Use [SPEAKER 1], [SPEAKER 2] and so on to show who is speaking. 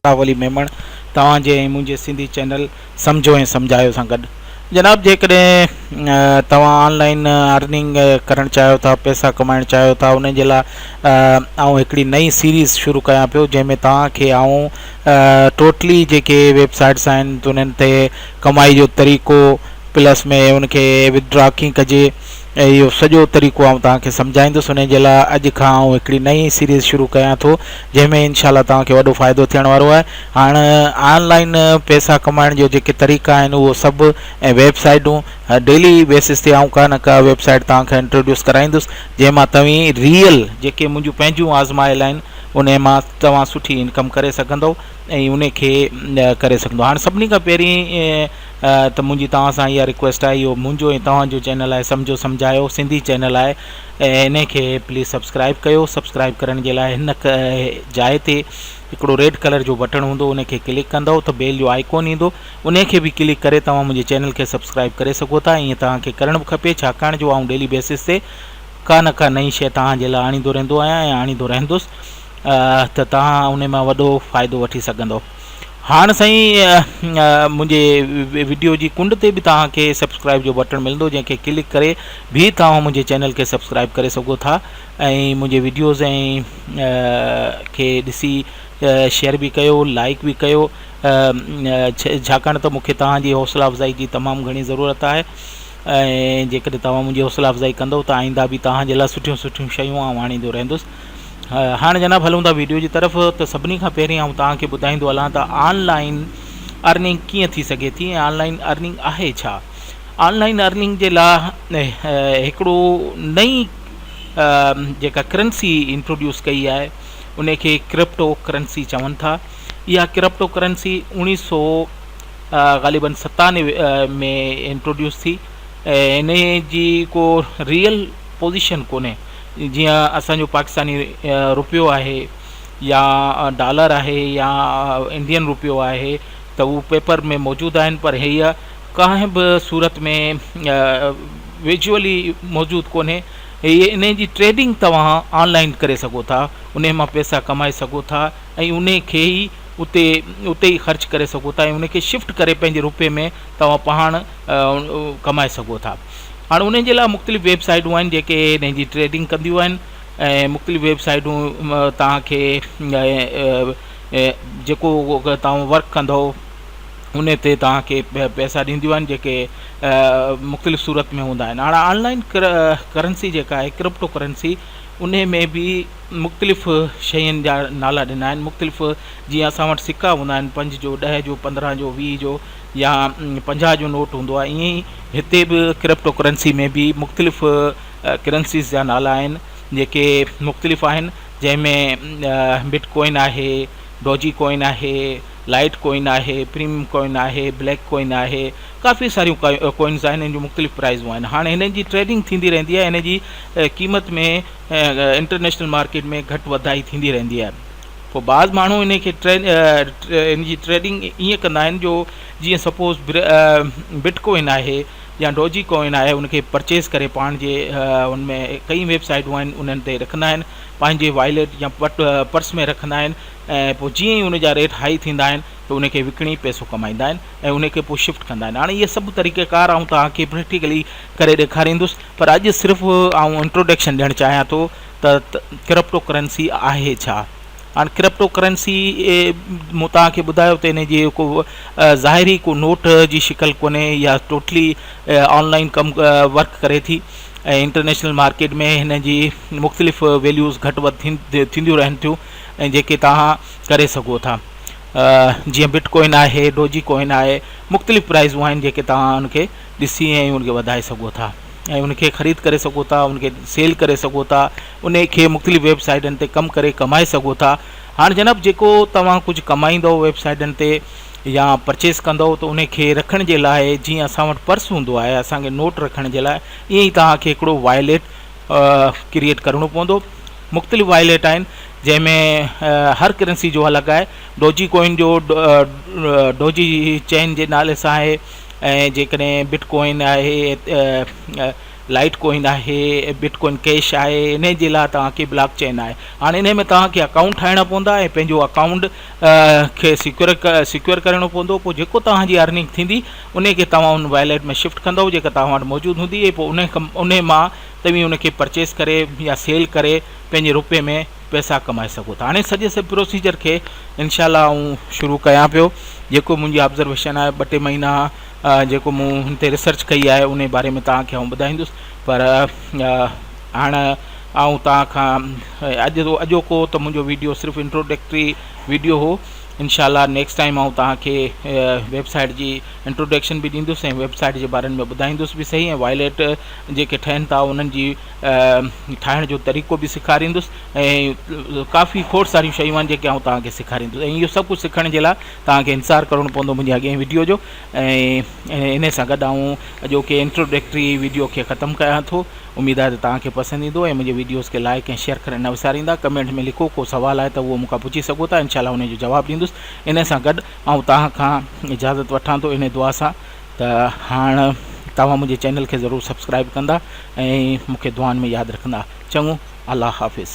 [SPEAKER 1] वली मेमण तव्हांजे ऐं मुंहिंजे सिंधी चैनल सम्झो ऐं सम्झायो सां गॾु। जनाब, जेकॾहिं तव्हां ऑनलाइन अर्निंग करणु चाहियो था, पैसा कमाइणु चाहियो था, उन जे लाइ आउं हिकिड़ी नई सीरीज़ शुरू कयां पियो, जंहिंमें तव्हांखे आउं टोटली जेके वेबसाइट्स आहिनि उन्हनि ते कमाई जो तरीक़ो प्लस में उनखे विथड्रॉ कीअं कजे इहो सॼो तरीक़ो आउं तव्हांखे सम्झाईंदुसि। उन जे लाइ अॼु खां आउं हिकिड़ी नई सीरीज़ शुरू कयां थो, जंहिंमें इनशाला तव्हांखे वॾो फ़ाइदो थियण वारो आहे। हाणे ऑनलाइन पैसा कमाइण जो जेके तरीक़ा आहिनि उहो सभु ऐं वेबसाइटूं डेली बेसिस ते आउं का न का वेबसाइट तव्हांखे इंट्रोड्यूस कराईंदुसि, जंहिंमां तव्हीं रियल जेके मुंहिंजूं पंहिंजूं आज़मायल आहिनि उन मां तव्हां सुठी इनकम करे सघंदव ऐं उन खे करे सघंदो। हाणे सभिनी खां पहिरीं त मुंहिंजी तव्हां सां इहा रिक्वेस्ट आहे, इहो मुंहिंजो ऐं तव्हांजो चैनल आहे सम्झो सम्झायो सिंधी चैनल आहे, ऐं इन खे प्लीज़ सब्सक्राइब कयो। सब्सक्राइब करण जे लाइ हिन जाइ ते हिकिड़ो रेड कलर जो बटण हूंदो, उन खे क्लिक कंदव त बेल जो आइकॉन ईंदो, उन खे बि क्लिक करे तव्हां मुंहिंजे चैनल खे सब्सक्राइब करे सघो था। ईअं तव्हांखे करणु बि खपे, छाकाणि जो आउं डेली बेसिस ते का न का नई शइ तव्हांजे लाइ आणींदो रहंदो आहियां ऐं आणींदो रहंदुसि, त तव्हां उन मां वॾो फ़ाइदो वठी सघंदव। हाणे साईं मुंहिंजे वीडियो जी कुंड ते बि तव्हांखे सब्सक्राइब जो बटण मिलंदो, जंहिंखे क्लिक करे बि तव्हां मुंहिंजे चैनल खे सब्सक्राइब करे सघो था ऐं मुंहिंजे वीडियोज़ ऐं खे ॾिसी शेयर बि कयो, लाइक बि कयो, छाकाणि त मूंखे तव्हांजी हौसला अफ़ज़ाई जी तमामु घणी ज़रूरत आहे। ऐं जेकॾहिं तव्हां मुंहिंजी हौसला अफ़ज़ाई कंदव त आईंदा बि तव्हांजे लाइ सुठियूं सुठियूं शयूं आउं आणींदो रहंदुसि। हाणे जनाब हलूं था वीडियो जी तरफ़। त सभिनी खां पहिरीं आउं तव्हांखे ॿुधाईंदो हलां त ऑनलाइन अर्निंग कीअं थी सघे थी ऐं ऑनलाइन अर्निंग आहे छा। ऑनलाइन अर्निंग जे लाइ हिकिड़ो नई जेका करेंसी इंट्रोड्यूस कई आहे उन खे क्रिप्टो करेंसी चवनि था। इहा क्रिप्टो करेंसी 1997 में इंट्रोड्यूस थी ऐं इन जी को रियल पोजीशन कोन्हे। जीअं असांजो पाकिस्तानी रुपयो आहे या डॉलर आहे या इंडियन रुपयो आहे त उहो पेपर में मौजूदु आहिनि, पर हीअ कंहिं बि सूरत में विजुअली मौजूदु कोन्हे। इन जी ट्रेडिंग तव्हां ऑनलाइन करे सघो था, उन मां पैसा कमाए सघो था ऐं उन खे ई उते ई ख़र्च करे सघो था ऐं उन खे शिफ्ट करे पंहिंजे रुपये में तव्हां पाण कमाए सघो था। हाणे उन जे लाइ मुख़्तलिफ़ वेबसाइटूं आहिनि जेके इन जी ट्रेडिंग कंदियूं आहिनि ऐं मुख़्तलिफ़ वेबसाइटूं तव्हांखे जेको तव्हां वर्क कंदव उन ते तव्हांखे पैसा ॾींदियूं आहिनि, जेके मुख़्तलिफ़ सूरत में हूंदा आहिनि। हाणे ऑनलाइन करेंसी जेका आहे क्रिप्टो करेंसी, उन में बि मुख़्तलिफ़ शयुनि जा नाला ॾिना आहिनि। मुख़्तलिफ़ जीअं असां वटि सिक्का हूंदा आहिनि 5 जो, 10 जो, 15 जो, 20 जो या 50 जो नोट हूंदो आहे, ईअं ई हिते बि क्रिप्टो करेंसी में बि मुख़्तलिफ़ करेंसीज़ जा नाला आहिनि जेके मुख़्तलिफ़ आहिनि, जंहिंमें बिटकॉइन आहे, डोजी कॉइन आहे, लाइट कॉइन आहे, प्रीमियम कॉइन आहे, ब्लैक कॉइन आहे, काफ़ी सारियूं कॉइन्स आहिनि, इन जूं मुख़्तलिफ़ प्राइज़ूं आहिनि। हाणे हिन जी ट्रेडिंग थींदी रहंदी आहे, इन जी क़ीमत में इंटरनेशनल मार्केट में घटि वधाई थींदी रहंदी आहे। पोइ बाज़ माण्हू इन खे इन जी ट्रेडिंग ईअं कंदा आहिनि जो जीअं सपोज़ बिटकॉइन आहे या डोजी कॉइन आहे, उनखे परचेज़ करे पाण जे उनमें कई वेबसाइटूं आहिनि उन्हनि ते रखंदा आहिनि, पंहिंजे वॉलेट या पर्स में रखंदा आहिनि ऐं पोइ जीअं ई उन जा रेट हाई थींदा आहिनि त उनखे विकिणी पैसो कमाईंदा आहिनि ऐं उनखे पोइ शिफ्ट कंदा आहिनि। हाणे इहे सभु तरीक़ेकार आउं तव्हांखे प्रैक्टिकली करे ॾेखारींदुसि, पर अॼु सिर्फ़ु आउं इंट्रोडक्शन ॾियणु चाहियां थो त क्रिप्टो करेंसी आहे छा। हाणे क्रिप्टो करेंसी मूं तव्हांखे ॿुधायो त इन जी को ज़ाहिरी को नोट जी शिकल कोन्हे, या टोटली ऑनलाइन कमु वर्क करे थी ऐं इंटरनेशनल मार्केट में हिन जी मुख़्तलिफ़ वैल्यूज़ घटि वधि थींदियूं रहनि थियूं ऐं जेके तव्हां करे सघो था। जीअं बिटकॉइन आहे, डोजी कॉइन आहे, मुख़्तलिफ़ प्राइज़ूं आहिनि जेके तव्हां उनखे ॾिसी ऐं उनखे वधाए सघो था ऐं उनखे ख़रीद करे सघो था, उनखे सेल करे सघो था, उन खे मुख़्तलिफ़ वेबसाइटनि ते कमु करे कमाए सघो था। हाणे जनाब जेको तव्हां कुझु कमाईंदव वेबसाइटनि ते या परचेस कंदव त उन खे रखण जे लाइ जीअं असां वटि पर्स हूंदो आहे असांखे नोट रखण जे लाइ, ईअं ई तव्हांखे हिकिड़ो वॉलेट क्रिएट करिणो पवंदो। मुख़्तलिफ़ वॉलेट आहिनि जंहिंमें हर करेंसी जो अलॻि आहे। डोजी कॉइन जो डोजी चेन जे नाले सां आहे ऐं जेकॾहिं बिटकॉइन आहे लाइट कॉइन आहे, बिटकॉइन कैश आहे, इन जे लाइ तव्हांखे ब्लॉक चेन आहे। हाणे इन में तव्हांखे अकाउंट ठाहिणा पवंदा ऐं पंहिंजो अकाउंट खे सिक्योर करिणो पवंदो। पोइ जेको तव्हांजी अर्निंग थींदी उन खे तव्हां उन वॉलेट में शिफ्ट कंदव जेका तव्हां वटि मौजूदु हूंदी। पोइ उन मां तव्हां उनखे परचेस करे या सेल करे पंहिंजे रुपए में पैसा कमाए सघो था। हाणे सॼे प्रोसीजर खे इनशाला आऊं शुरू कयां पियो। जेको मुंहिंजी ऑब्ज़र्वेशन आहे 2-3 महीना जेको मूं हिन ते रिसर्च कई आहे उन बारे में तव्हांखे आऊं ॿुधाईंदुसि। पर हाणे आऊं तव्हां खां अॼोको त मुंहिंजो वीडियो सिर्फ़ु इंट्रोडक्टरी वीडियो हो। इनशाला नेक्स्ट टाइम आऊं तव्हांखे वेबसाइट जी इंट्रोडक्शन बि ॾींदुसि ऐं वेबसाइट जे बारे में ॿुधाईंदुसि बि सही, ऐं वॉलेट जेके ठहनि था उन्हनि जी ठाहिण जो तरीक़ो बि सेखारींदुसि ऐं काफ़ी खोड़ सारियूं शयूं आहिनि जेके आऊं तव्हांखे सेखारींदुसि। ऐं इहो सभु कुझु सिखण जे लाइ तव्हांखे इंतज़ारु करिणो पवंदो मुंहिंजे अॻिए वीडियो जो। ऐं इन सां गॾु आऊं अॼोके इंट्रोडक्टरी वीडियो खे ख़तमु कयां थो। उमेद आहे त तव्हांखे पसंदि ईंदो ऐं मुंहिंजे वीडियोज़ खे लाइक ऐं शेयर करणु न विसारींदा। कमेंट में लिखो, को सुवाल आहे त उहो मूंखां पुछी सघो था, इनशाला उन जो जवाबु ॾींदुसि। इन सां गॾु आऊं तव्हां खां इजाज़त वठां थो इन दुआ सां त हाणे तव्हां मुंहिंजे चैनल खे ज़रूरु सब्सक्राइब कंदा ऐं मूंखे दुआनि में यादि रखंदा। चङो, अल्लाह हाफ़िज़।